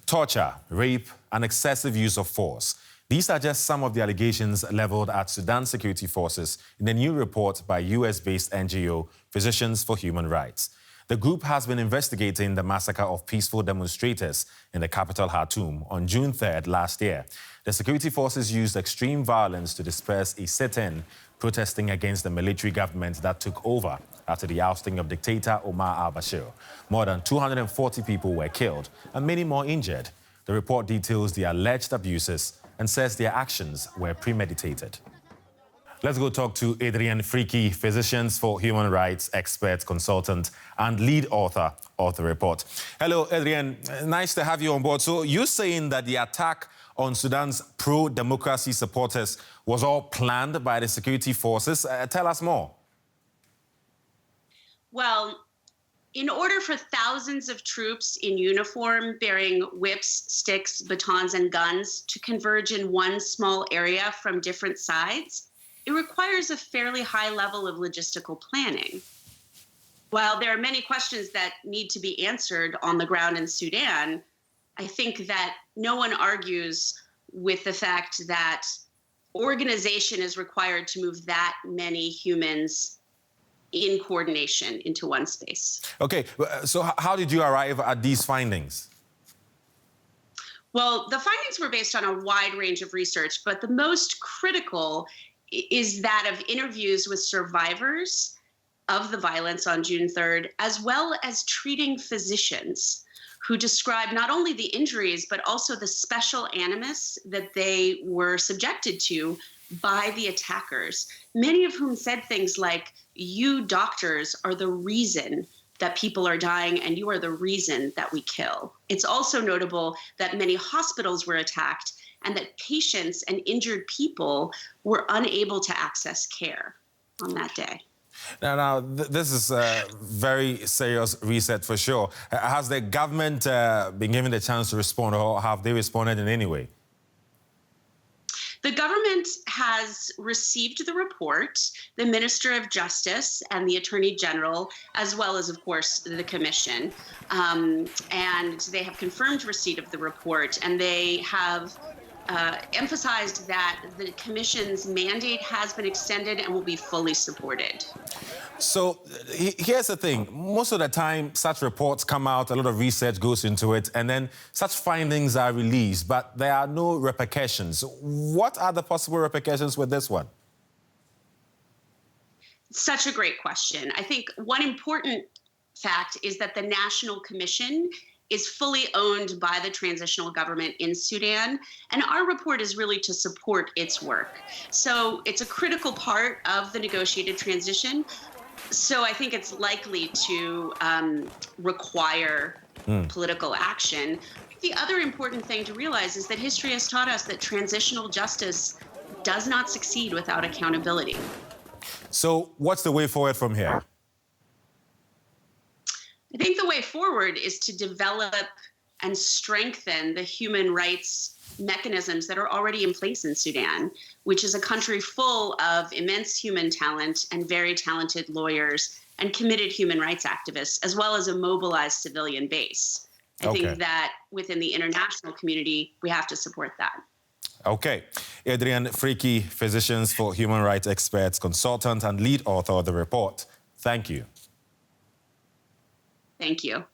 torture, rape, and excessive use of force. These are just some of the allegations leveled at Sudan security forces in a new report by US-based NGO, Physicians for Human Rights. The group has been investigating the massacre of peaceful demonstrators in the capital Khartoum on June 3rd last year. The security forces used extreme violence to disperse a sit-in protesting against the military government that took over after the ousting of dictator Omar al Bashir. More than 240 people were killed and many more injured. The report details the alleged abuses and says their actions were premeditated. Let's go talk to Adrian Freaky, Physicians for Human Rights expert, consultant, and lead author of the report. Hello, Adrian. Nice to have you on board. So you're saying that the attack on Sudan's pro-democracy supporters was all planned by the security forces. Tell us more. Well, in order for thousands of troops in uniform bearing whips, sticks, batons, and guns to converge in one small area from different sides, it requires a fairly high level of logistical planning. While there are many questions that need to be answered on the ground in Sudan, I think that no one argues with the fact that organization is required to move that many humans in coordination into one space. Okay, so how did you arrive at these findings? Well, the findings were based on a wide range of research, but the most critical is that of interviews with survivors of the violence on June 3rd, as well as treating physicians who described not only the injuries, but also the special animus that they were subjected to by the attackers, many of whom said things like, "You doctors are the reason that people are dying, and you are the reason that we kill." It's also notable that many hospitals were attacked and that patients and injured people were unable to access care on that day. Now this is very serious research for sure. Has the government been given the chance to respond, or have they responded in any way? The government has received the report, the Minister of Justice and the Attorney General, as well as, of course, the Commission. And they have confirmed receipt of the report, and they have emphasized that the Commission's mandate has been extended and will be fully supported. So here's the thing. Most of the time, such reports come out, a lot of research goes into it, and then such findings are released, but there are no repercussions. What are the possible repercussions with this one? Such a great question. I think one important fact is that the National Commission is fully owned by the transitional government in Sudan, and our report is really to support its work. So it's a critical part of the negotiated transition. So I think it's likely to require political action. The other important thing to realize is that history has taught us that transitional justice does not succeed without accountability. So what's the way forward from here? I think the way forward is to develop and strengthen the human rights mechanisms that are already in place in Sudan, which is a country full of immense human talent and very talented lawyers and committed human rights activists, as well as a mobilized civilian base. I think that within the international community, we have to support that. Okay. Adrian Freaky, Physicians for Human Rights experts, consultant and lead author of the report. Thank you. Thank you.